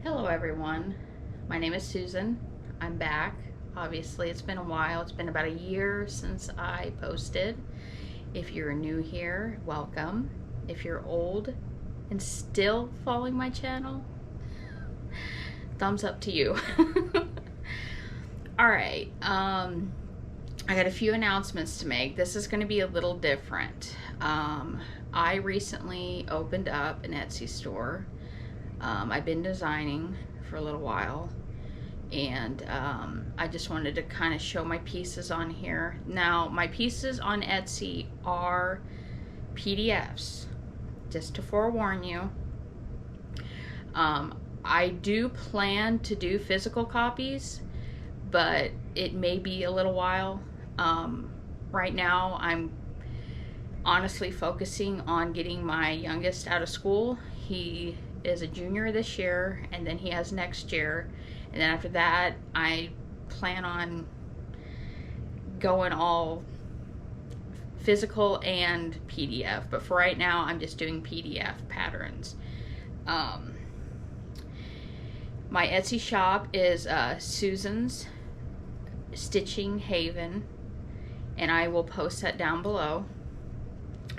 Hello everyone, my name is Susan. I'm back. Obviously it's been a while. It's been about a year since I posted. If you're new here, welcome. If you're old and still following my channel, thumbs up to you. Alright, I got a few announcements to make. This is going to be a little different. I recently opened up an Etsy store. I've been designing for a little while, and I just wanted to kind of show my pieces on here. Now, my pieces on Etsy are PDFs, just to forewarn you. I do plan to do physical copies, but it may be a little while. Right now, I'm honestly focusing on getting my youngest out of school. He is a junior this year, and then he has next year, and then after that I plan on going all physical and PDF, but for right now I'm just doing PDF patterns. My Etsy shop is Susan's Stitching Haven, and I will post that down below,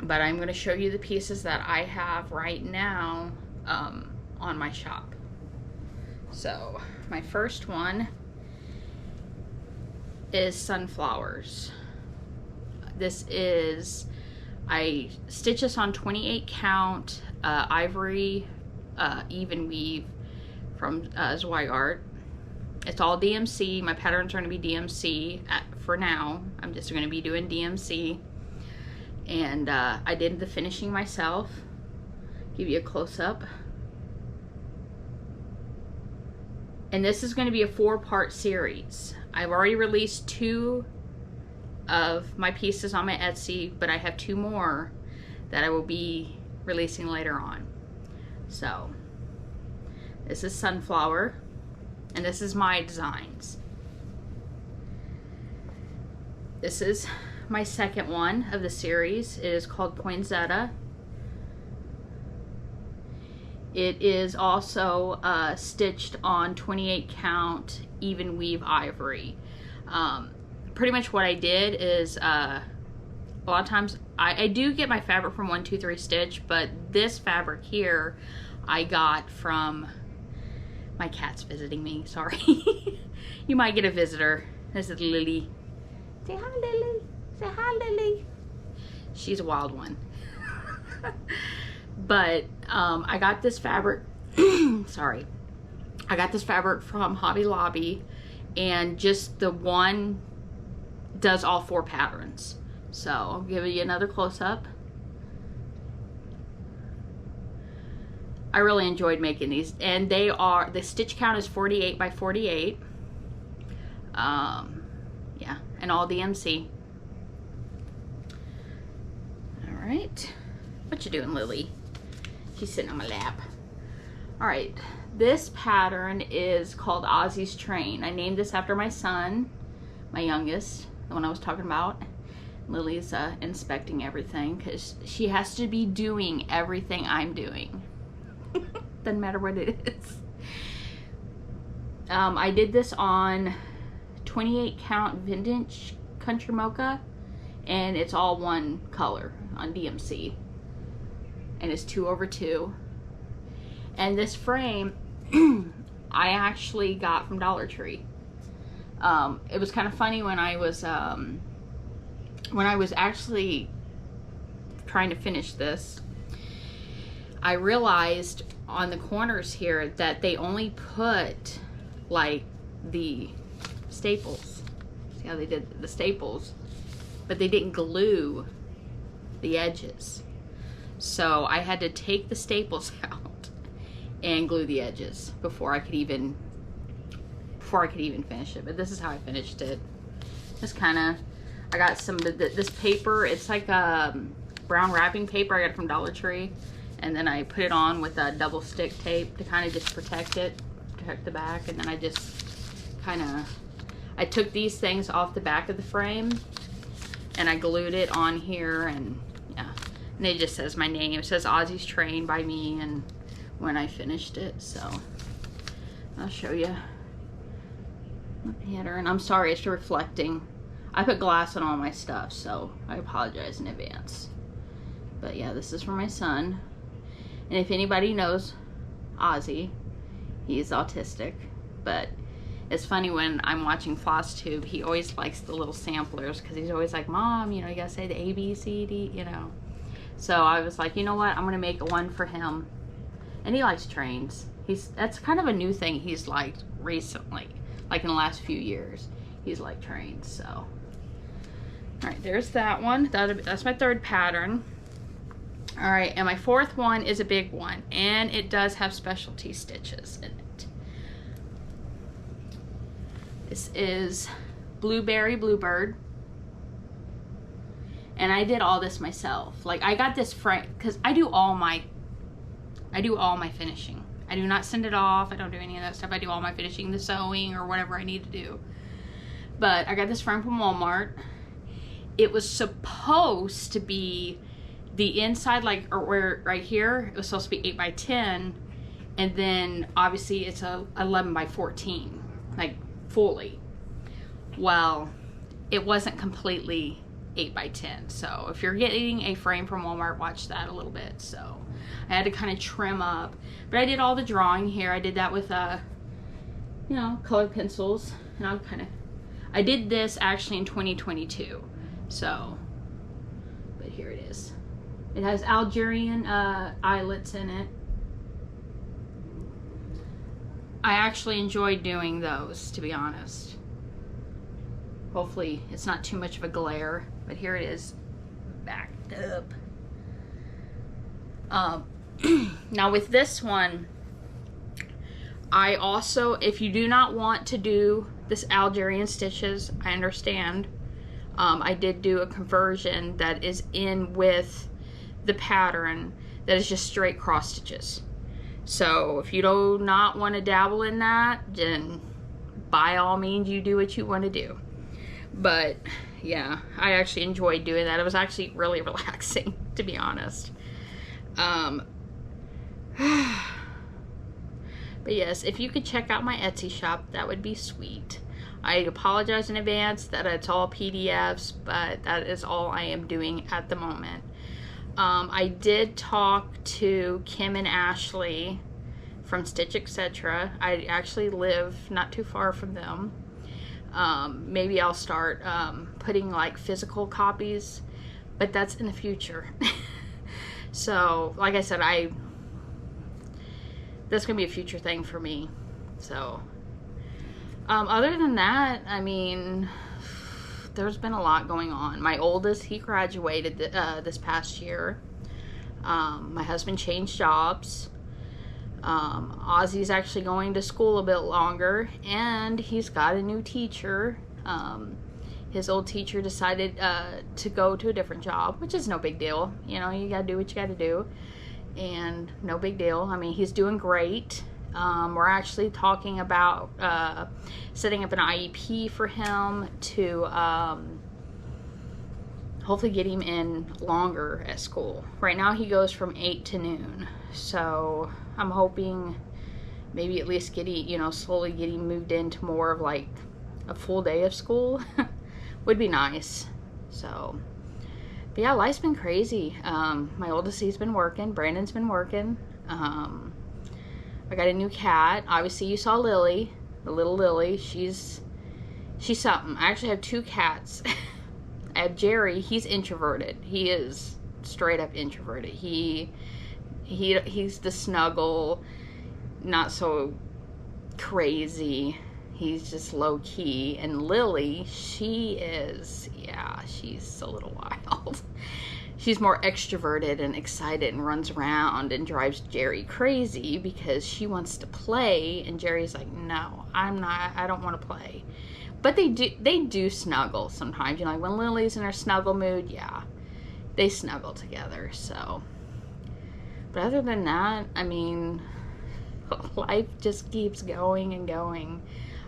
but I'm going to show you the pieces that I have right now on my shop. So my first one is sunflowers. This is, I stitch this on 28 count ivory even weave from Zweigart. It's all DMC. My patterns are going to be DMC for now. I'm just going to be doing DMC, and I did the finishing myself. Give you a close-up. And this is going to be a 4-part series. I've already released 2 of my pieces on my Etsy, but I have 2 more that I will be releasing later on. So this is Sunflower, and this is my designs. This is my second one of the series. It is called Poinsettia. It is also stitched on 28 count even weave ivory. Pretty much what I did is a lot of times I do get my fabric from 1-2-3 Stitch, but this fabric here I got from, my cat's visiting me, sorry. You might get a visitor. This is Lily. Say hi, Lily. Say hi, Lily. She's a wild one. But I got this fabric, sorry, I got this fabric from Hobby Lobby, and just the one does all 4 patterns. So I'll give you another close-up. I really enjoyed making these, and they are, the stitch count is 48 by 48. Yeah, and all DMC. All right, what you doing, Lily? She's sitting on my lap. All right, this pattern is called Ozzy's Train. I named this after my son, my youngest, the one I was talking about. Lily's inspecting everything because she has to be doing everything I'm doing. Doesn't matter what it is. I did this on 28 count vintage country mocha, and it's all one color on DMC. And it's 2/2, and this frame I actually got from Dollar Tree. It was kind of funny when I was actually trying to finish this. I realized on the corners here that they only put like the staples. See how they did the staples, but they didn't glue the edges. So I had to take the staples out and glue the edges before I could even finish it. But this is how I finished it. Just kind of, I got some of this paper. It's like brown wrapping paper. I got it from Dollar Tree, and then I put it on with a double stick tape to kind of just protect it, protect the back. And then I just kind of, I took these things off the back of the frame and I glued it on here, and yeah. And it just says my name. It says Ozzy's Train by me and when I finished it. So I'll show you the pattern. I'm sorry, it's reflecting. I put glass on all my stuff, so I apologize in advance. But yeah, this is for my son. And if anybody knows Ozzy, he's autistic. But it's funny when I'm watching Flosstube, he always likes the little samplers because he's always like, Mom, you know, you gotta say the A, B, C, D, you know. So I was like, you know what, I'm gonna make one for him. And he likes trains. That's kind of a new thing he's liked recently, like in the last few years. He's liked trains, so. All right, there's that one. That's my third pattern. All right, and my fourth one is a big one, and it does have specialty stitches in it. This is Blueberry Bluebird. And I did all this myself. Like, I got this frame, because I do all my finishing. I do not send it off. I don't do any of that stuff. I do all my finishing, the sewing, or whatever I need to do. But I got this frame from Walmart. It was supposed to be the inside, like, or where right here, it was supposed to be 8 by 10, and then obviously it's a 11 by 14, like fully. Well, it wasn't completely 8 by 10. So if you're getting a frame from Walmart, watch that a little bit. So I had to kind of trim up, but I did all the drawing here. I did that with you know, colored pencils, and I did this actually in 2022. So, but here it is. It has Algerian eyelets in it. I actually enjoyed doing those, to be honest. Hopefully it's not too much of a glare, but here it is backed up. Now with this one, I also, if you do not want to do this Algerian stitches, I understand. I did do a conversion that is in with the pattern that is just straight cross stitches. So if you do not want to dabble in that, then by all means you do what you want to do. But yeah, I actually enjoyed doing that. It was actually really relaxing, to be honest. But yes, if you could check out my Etsy shop, that would be sweet. I apologize in advance that it's all PDFs, but that is all I am doing at the moment. I did talk to Kim and Ashley from Stitch Etc. I actually live not too far from them. Maybe I'll start putting like physical copies, but that's in the future. So, like I said, that's gonna be a future thing for me. So, other than that, I mean, there's been a lot going on. My oldest, he graduated this past year. My husband changed jobs. Ozzy's actually going to school a bit longer, and he's got a new teacher. His old teacher decided to go to a different job, which is no big deal. You know, you gotta do what you gotta do, and no big deal. I mean, he's doing great. We're actually talking about setting up an IEP for him to hopefully get him in longer at school. Right now he goes from 8 to noon. So I'm hoping maybe at least slowly getting moved into more of like a full day of school would be nice. So, but yeah, life's been crazy. My oldest, he's been working. Brandon's been working. I got a new cat. Obviously you saw Lily, the little Lily. She's something. I actually have 2 cats. I have Jerry. He's introverted. He is straight up introverted. He's the snuggle, not so crazy. He's just low key. And Lily, she's a little wild. She's more extroverted and excited and runs around and drives Jerry crazy because she wants to play, and Jerry's like, no, I don't want to play. But they do snuggle sometimes. You know, like when Lily's in her snuggle mood, yeah, they snuggle together. So, but other than that, I mean, life just keeps going and going.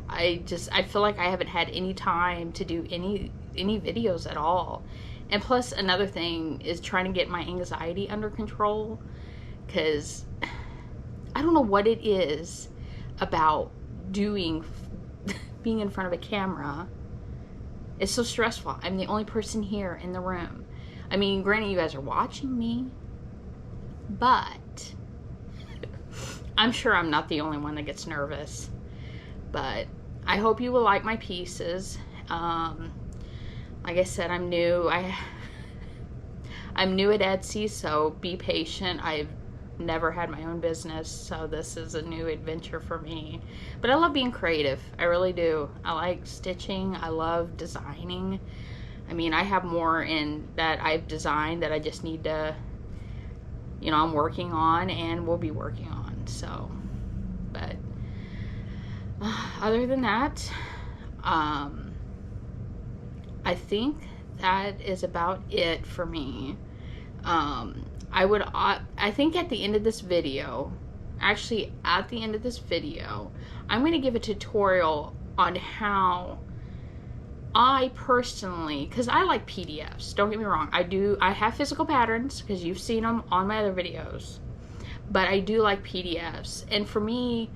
I feel like I haven't had any time to do any videos at all. And plus, another thing is trying to get my anxiety under control, because I don't know what it is. about being in front of a camera. It's so stressful. I'm the only person here in the room. I mean, granted, you guys are watching me, but I'm sure I'm not the only one that gets nervous. But I hope you will like my pieces. Like I said, I'm new. I'm new at Etsy, so be patient. I've never had my own business, so this is a new adventure for me. But I love being creative. I really do. I like stitching. I love designing. I mean, I have more in that I've designed that I just need to, you know, I'm working on and will be working on. So, but other than that, I think that is about it for me. I think at the end of this video, actually at the end of this video, I'm going to give a tutorial on how I personally, because I like PDFs, don't get me wrong, I have physical patterns because you've seen them on my other videos, but I do like PDFs. And for me,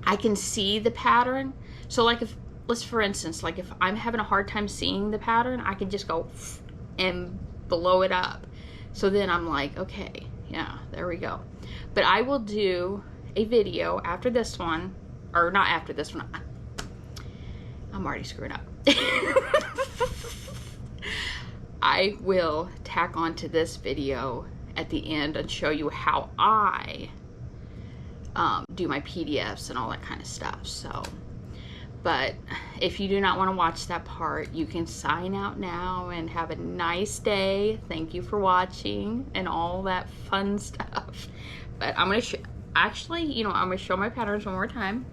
I can see the pattern. So like if, let's for instance, like if I'm having a hard time seeing the pattern, I can just go and blow it up. So then I'm like, okay, yeah, there we go. But I will do a video after this one, or not after this one. I'm already screwing up. I will tack onto this video at the end and show you how I do my PDFs and all that kind of stuff. So, but if you do not want to watch that part, you can sign out now and have a nice day. Thank you for watching and all that fun stuff. But I'm going to actually, you know, I'm going to show my patterns one more time.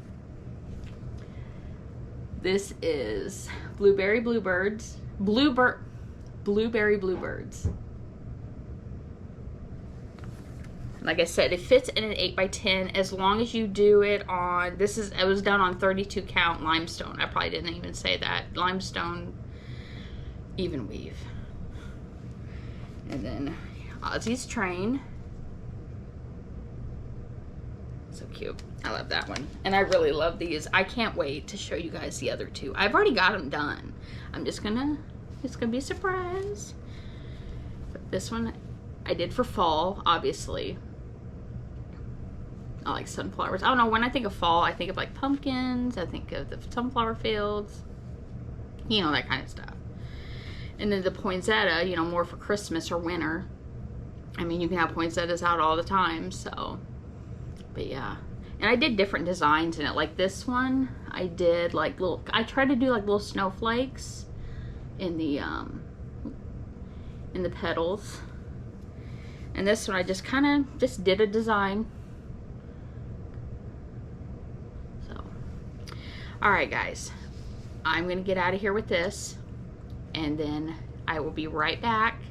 This is Blueberry Bluebirds. Blueberry Bluebirds. Like I said, it fits in an 8x10 as long as you do it on, it was done on 32 count limestone. I probably didn't even say that. Limestone even weave. And then Ozzy's Train. So cute. I love that one. And I really love these. I can't wait to show you guys the other two. I've already got them done. It's gonna be a surprise. But this one I did for fall, obviously. I like sunflowers. I don't know, when I think of fall, I think of like pumpkins, I think of the sunflower fields, you know, that kind of stuff. And then the poinsettia, you know, more for Christmas or winter. I mean, you can have poinsettias out all the time, so. But yeah. And I did different designs in it. Like this one, I did like I tried to do like little snowflakes in the petals. And this one I just kind of did a design. So, alright guys, I'm going to get out of here with this, and then I will be right back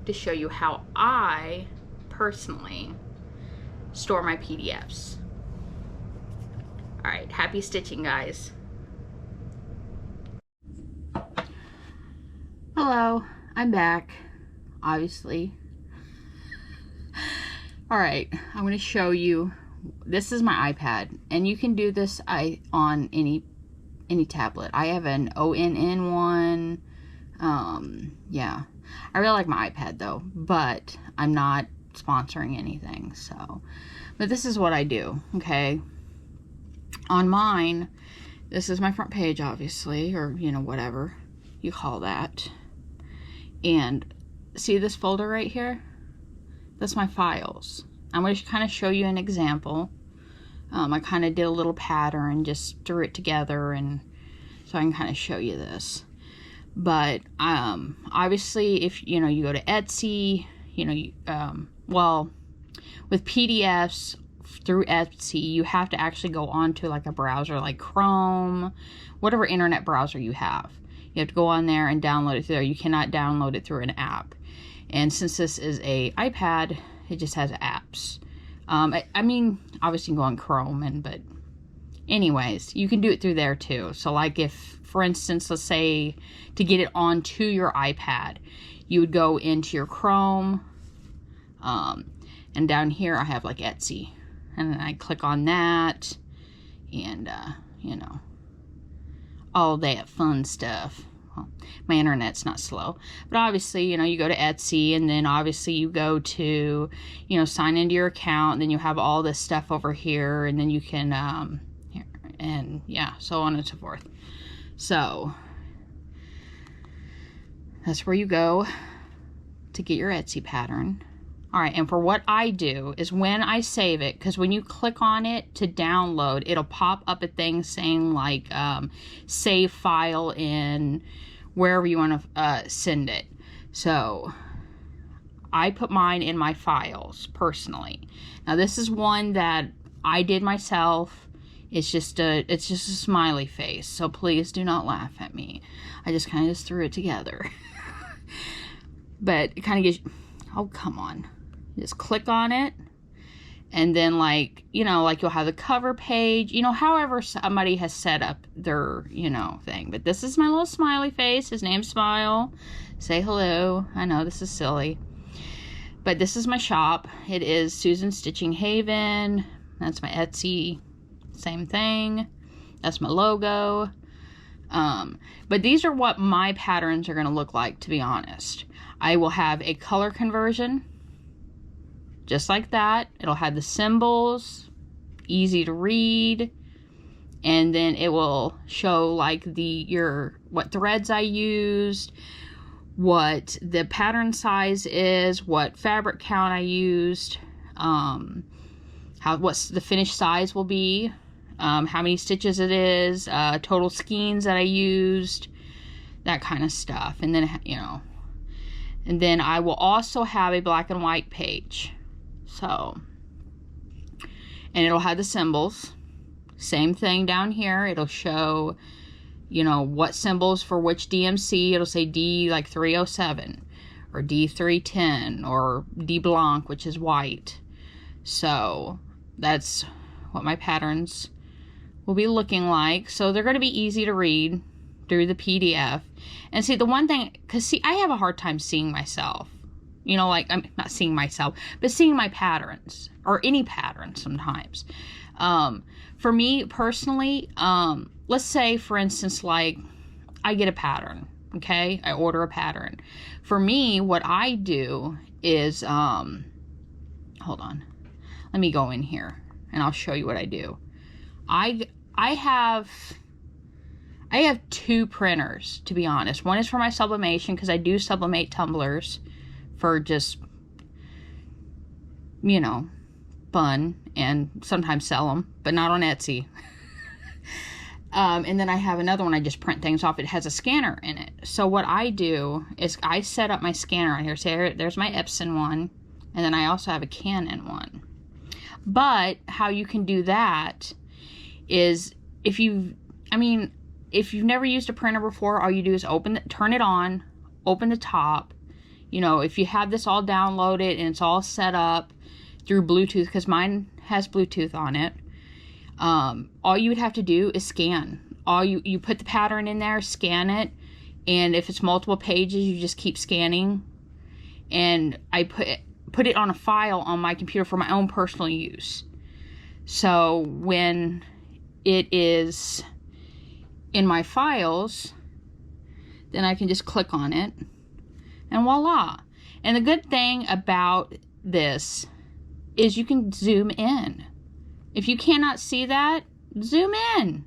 to show you how I personally store my PDFs. Alright, happy stitching guys. Hello, I'm back, obviously. Alright, I'm going to show you. This is my iPad, and you can do this on any tablet. I have an ONN one. Yeah. I really like my iPad though, but I'm not sponsoring anything, so. But this is what I do, okay? On mine, this is my front page, obviously, or, you know, whatever you call that. And see this folder right here? That's my files. I'm going to kind of show you an example. I kind of did a little pattern, just threw it together, and so I can kind of show you this. But obviously, if you know, you go to Etsy, you know, well, with PDFs through Etsy, you have to actually go onto like a browser like Chrome, whatever internet browser you have. You have to go on there and download it there. You cannot download it through an app. And since this is a iPad, it just has apps. I mean, obviously you can go on Chrome, but anyways, you can do it through there too. So like if, for instance, let's say to get it onto your iPad, you would go into your Chrome, and down here I have like Etsy. and then I click on that, and, you know, all that fun stuff. Well, my internet's not slow, but obviously, you know, you go to Etsy, and then obviously you go to, you know, sign into your account, and then you have all this stuff over here, and then you can, here, and yeah, so on and so forth. So that's where you go to get your Etsy pattern. All right, and for what I do is when I save it, because when you click on it to download, it'll pop up a thing saying like save file in wherever you want to send it. So I put mine in my files personally. Now this is one that I did myself. It's just a smiley face, so please do not laugh at me. I just kind of just threw it together. But it kind of gives, oh, come on. Just click on it, and then, like, you know, like you'll have the cover page, you know, however somebody has set up their, you know, thing. But this is my little smiley face. His name's Smile. Say hello. I know this is silly, but this is my shop. It is Susan Stitching Haven. That's my Etsy. Same thing. That's my logo. But these are what my patterns are going to look like, to be honest. I will have a color conversion, just like that. It'll have the symbols, easy to read, and then it will show like what threads I used, what the pattern size is, what fabric count I used, what the finished size will be, how many stitches it is, total skeins that I used, that kind of stuff. And then, you know, and then I will also have a black and white page. So, and it'll have the symbols. Same thing down here. It'll show, you know, what symbols for which DMC. It'll say D like 307 or D310 or D Blanc, which is white. So that's what my patterns will be looking like. So they're going to be easy to read through the PDF. And see, the one thing, because see, I have a hard time seeing myself. You know, like, I'm not seeing myself, but seeing my patterns, or any pattern sometimes. For me personally, let's say, for instance, like, I get a pattern, okay? I order a pattern. For me, what I do is, hold on. Let me go in here, and I'll show you what I do. I have 2 printers, to be honest. One is for my sublimation, because I do sublimate tumblers for just, you know, fun, and sometimes sell them, but not on Etsy. And then I have another one I just print things off. It has a scanner in it. So what I do is I set up my scanner on here. So there's my Epson one, and then I also have a Canon one. But how you can do that is if you've never used a printer before, all you do is turn it on, open the top. You know, if you have this all downloaded and it's all set up through Bluetooth, because mine has Bluetooth on it, all you would have to do is scan. You put the pattern in there, scan it, and if it's multiple pages, you just keep scanning. And I put it on a file on my computer for my own personal use. So when it is in my files, then I can just click on it, and voila. And the good thing about this is you can zoom in. If you cannot see that, zoom in.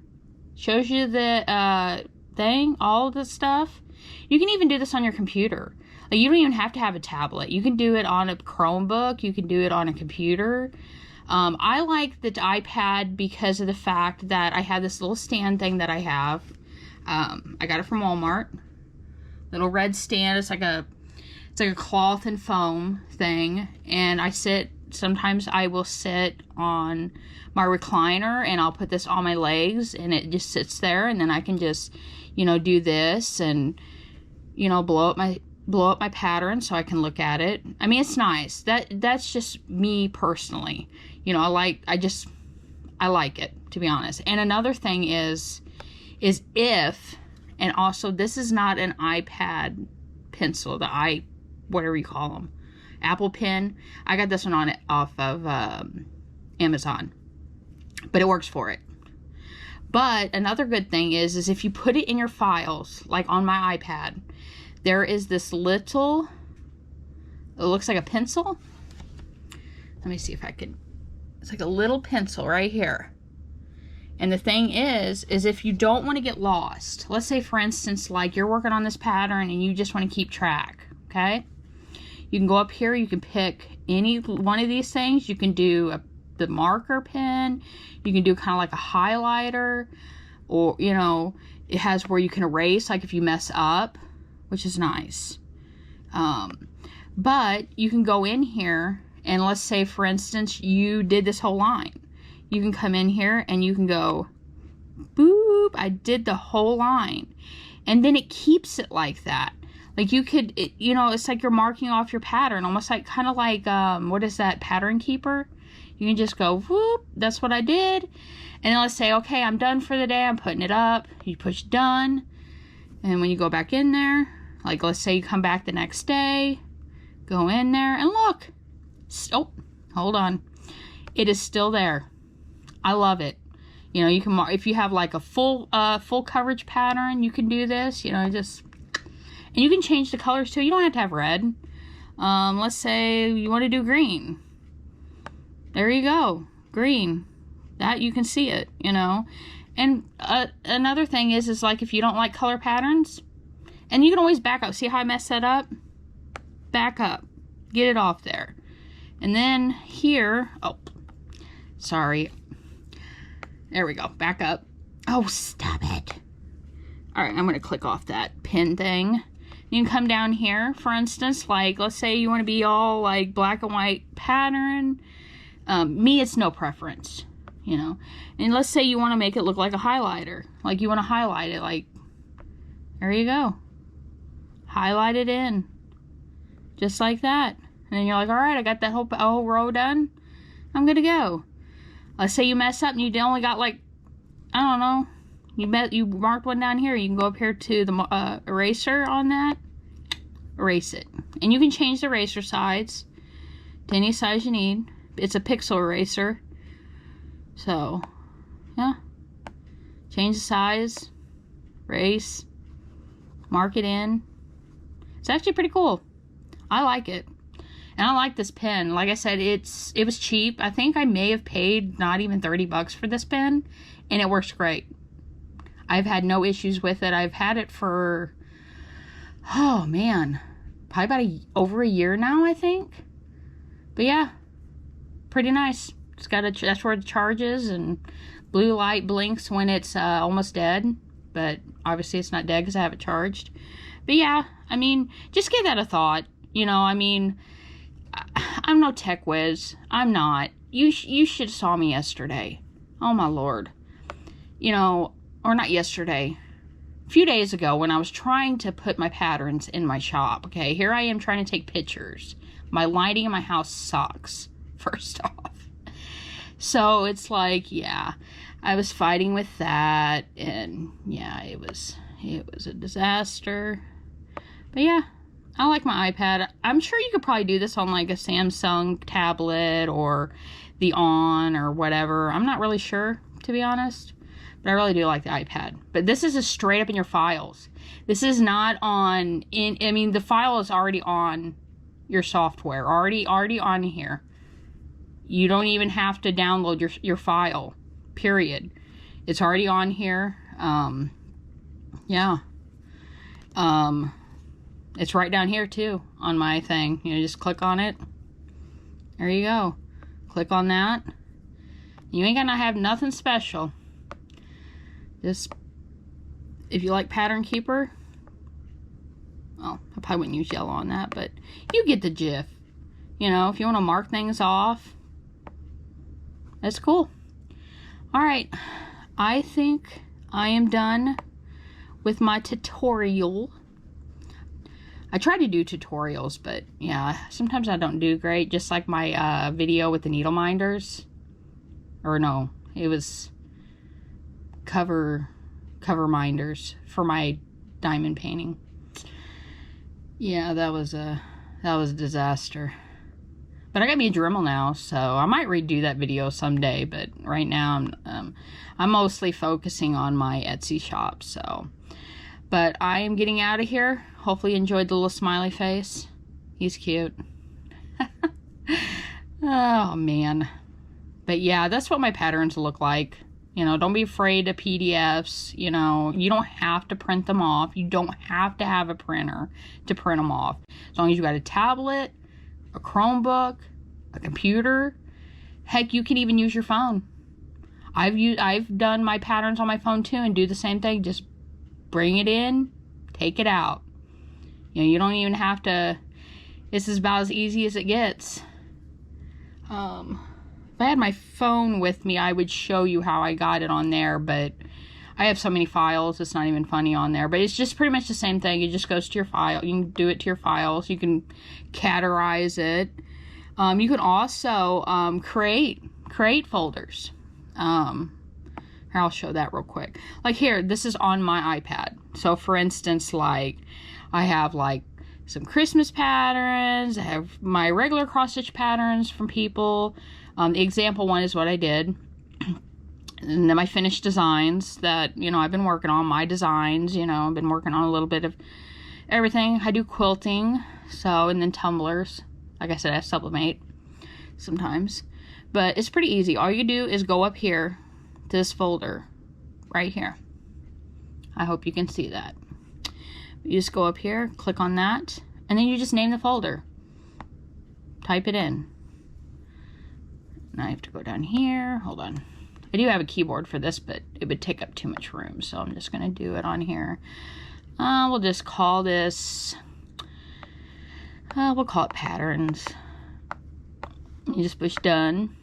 Shows you the thing, all the stuff. You can even do this on your computer. Like, you don't even have to have a tablet. You can do it on a Chromebook. You can do it on a computer. I like the iPad because of the fact that I have this little stand thing that I have. I got it from Walmart. Little red stand. It's like a cloth and foam thing. And sometimes I will sit on my recliner, and I'll put this on my legs, and it just sits there, and then I can just, you know, do this and, you know, blow up my pattern so I can look at it. I mean, it's nice. That's just me personally. You know, I like it, to be honest. And another thing is and also, this is not an iPad pencil, whatever you call them, Apple Pen. I got this one off of Amazon, but it works for it. But another good thing is if you put it in your files, like on my iPad, there is this little, it looks like a pencil. Let me see if I can, it's like a little pencil right here. And the thing is if you don't want to get lost, let's say for instance, like you're working on this pattern and you just want to keep track, okay? You can go up here, you can pick any one of these things. You can do the marker pen, you can do kind of like a highlighter, or, you know, it has where you can erase, like if you mess up, which is nice. But you can go in here and let's say for instance, you did this whole line. You can come in here and you can go, boop, I did the whole line. And then it keeps it like that. Like you could, you know, it's like you're marking off your pattern, almost like, kind of like, what is that, pattern keeper? You can just go, whoop, that's what I did. And then let's say, okay, I'm done for the day, I'm putting it up. You push done. And when you go back in there, like let's say you come back the next day, go in there and look. Oh, hold on. It is still there. I love it. You know, you can, if you have like a full coverage pattern, you can do this, you know, just, and you can change the colors too. You don't have to have red. Let's say you want to do green. There you go. Green. That you can see it, you know. And another thing is like if you don't like color patterns, and you can always back up. See how I messed that up? Back up. Get it off there. And then here, oh, sorry. There we go. Back up. Oh, stop it. All right, I'm going to click off that pin thing. You can come down here, for instance, like, let's say you want to be all, like, black and white pattern. Me, it's no preference, you know. And let's say you want to make it look like a highlighter. Like, you want to highlight it, like, there you go. Highlight it in. Just like that. And then you're like, all right, I got that whole row done. I'm good to go. Let's say you mess up and you only got, like, I don't know, you marked one down here. You can go up here to the eraser on that. Erase it. And you can change the eraser size to any size you need. It's a pixel eraser. So, yeah. Change the size. Erase. Mark it in. It's actually pretty cool. I like it. And I like this pen. Like I said, it was cheap. I think I may have paid not even 30 bucks for this pen. And it works great. I've had no issues with it. I've had it for, oh man, probably about over a year now, I think. But yeah, pretty nice. It's got that's where it charges, and blue light blinks when it's almost dead. But obviously it's not dead because I have it charged. But yeah, I mean, just give that a thought. You know, I mean, I'm no tech whiz. I'm not. You should have saw me yesterday. Oh my Lord. You know, or not yesterday, a few days ago when I was trying to put my patterns in my shop. Okay, here I am trying to take pictures. My lighting in my house sucks, first off. So it's like, yeah, I was fighting with that, and yeah, it was a disaster. But yeah, I like my iPad. I'm sure you could probably do this on like a Samsung tablet or the On or whatever. I'm not really sure, to be honest. But I really do like the iPad. But this is just straight up in your files. This is not on, I mean, the file is already on your software. Already on here. You don't even have to download your file. Period. It's already on here. Yeah. It's right down here too on my thing. You know, just click on it. There you go. Click on that. You ain't gonna have nothing special. Just, if you like Pattern Keeper, well, I probably wouldn't use yellow on that, but you get the gist. You know, if you want to mark things off, that's cool. Alright, I think I am done with my tutorial. I try to do tutorials, but yeah, sometimes I don't do great, just like my video with the needle minders. Or no, it was cover minders for my diamond painting. Yeah, that was a disaster. But I got me a Dremel now, so I might redo that video someday. But right now, I'm mostly focusing on my Etsy shop. So, but I am getting out of here. Hopefully, you enjoyed the little smiley face. He's cute. Oh man. But yeah, that's what my patterns look like. You know, don't be afraid of PDFs. You know, you don't have to print them off. You don't have to have a printer to print them off. As long as you got a tablet, a Chromebook, a computer. Heck, you can even use your phone. I've done my patterns on my phone too and do the same thing. Just bring it in, take it out. You know, you don't even have to. This is about as easy as it gets. If I had my phone with me, I would show you how I got it on there, but I have so many files, it's not even funny on there. But it's just pretty much the same thing. It just goes to your file. You can do it to your files. You can categorize it. You can also create folders. Here, I'll show that real quick. Like here, this is on my iPad. So for instance, like I have like some Christmas patterns. I have my regular cross stitch patterns from people. The example one is what I did. And then my finished designs that, you know, I've been working on. My designs, you know, I've been working on a little bit of everything. I do quilting. So, and then tumblers. Like I said, I sublimate sometimes. But it's pretty easy. All you do is go up here to this folder right here. I hope you can see that. You just go up here, click on that, and then you just name the folder. Type it in. Now I have to go down here. Hold on. I do have a keyboard for this, but it would take up too much room, so I'm just going to do it on here. We'll just call this, we'll call it patterns. You just push done.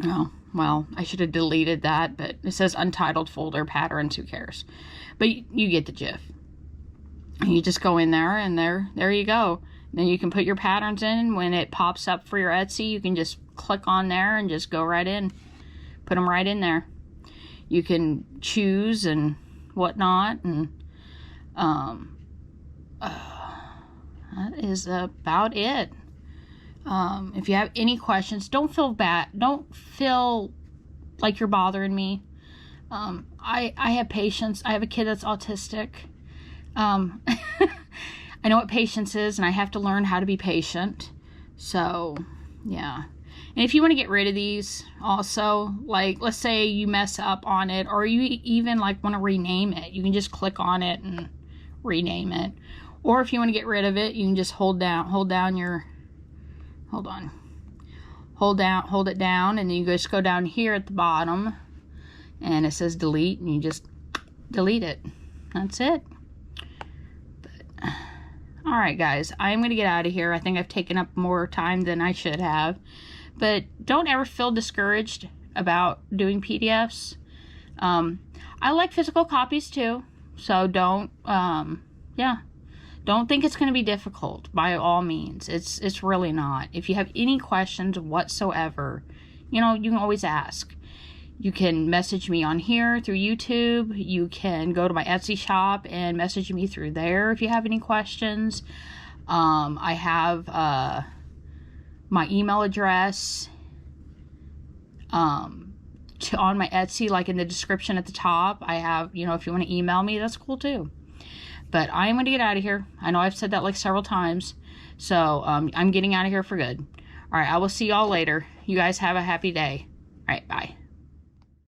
Oh, well, I should have deleted that, but it says untitled folder patterns, who cares? But you get the gist. You just go in there, and there you go. Then you can put your patterns in. When it pops up for your Etsy, you can just click on there and just go right in. Put them right in there. You can choose and whatnot, and that is about it. If you have any questions, don't feel bad. Don't feel like you're bothering me. I have patience. I have a kid that's autistic. I know what patience is, and I have to learn how to be patient. So, yeah. And if you want to get rid of these also, like, let's say you mess up on it, or you even, like, want to rename it, you can just click on it and rename it. Or if you want to get rid of it, you can just hold it down, and then you just go down here at the bottom, and it says delete, and you just delete it. That's it. Alright guys, I'm going to get out of here. I think I've taken up more time than I should have. But don't ever feel discouraged about doing PDFs. I like physical copies too. So don't think it's going to be difficult by all means. It's really not. If you have any questions whatsoever, you know, you can always ask. You can message me on here through YouTube. You can go to my Etsy shop and message me through there if you have any questions. I have my email address on my Etsy, like in the description at the top. I have, you know, if you want to email me, that's cool too. But I'm going to get out of here. I know I've said that like several times. So I'm getting out of here for good. All right, I will see y'all later. You guys have a happy day. All right, bye.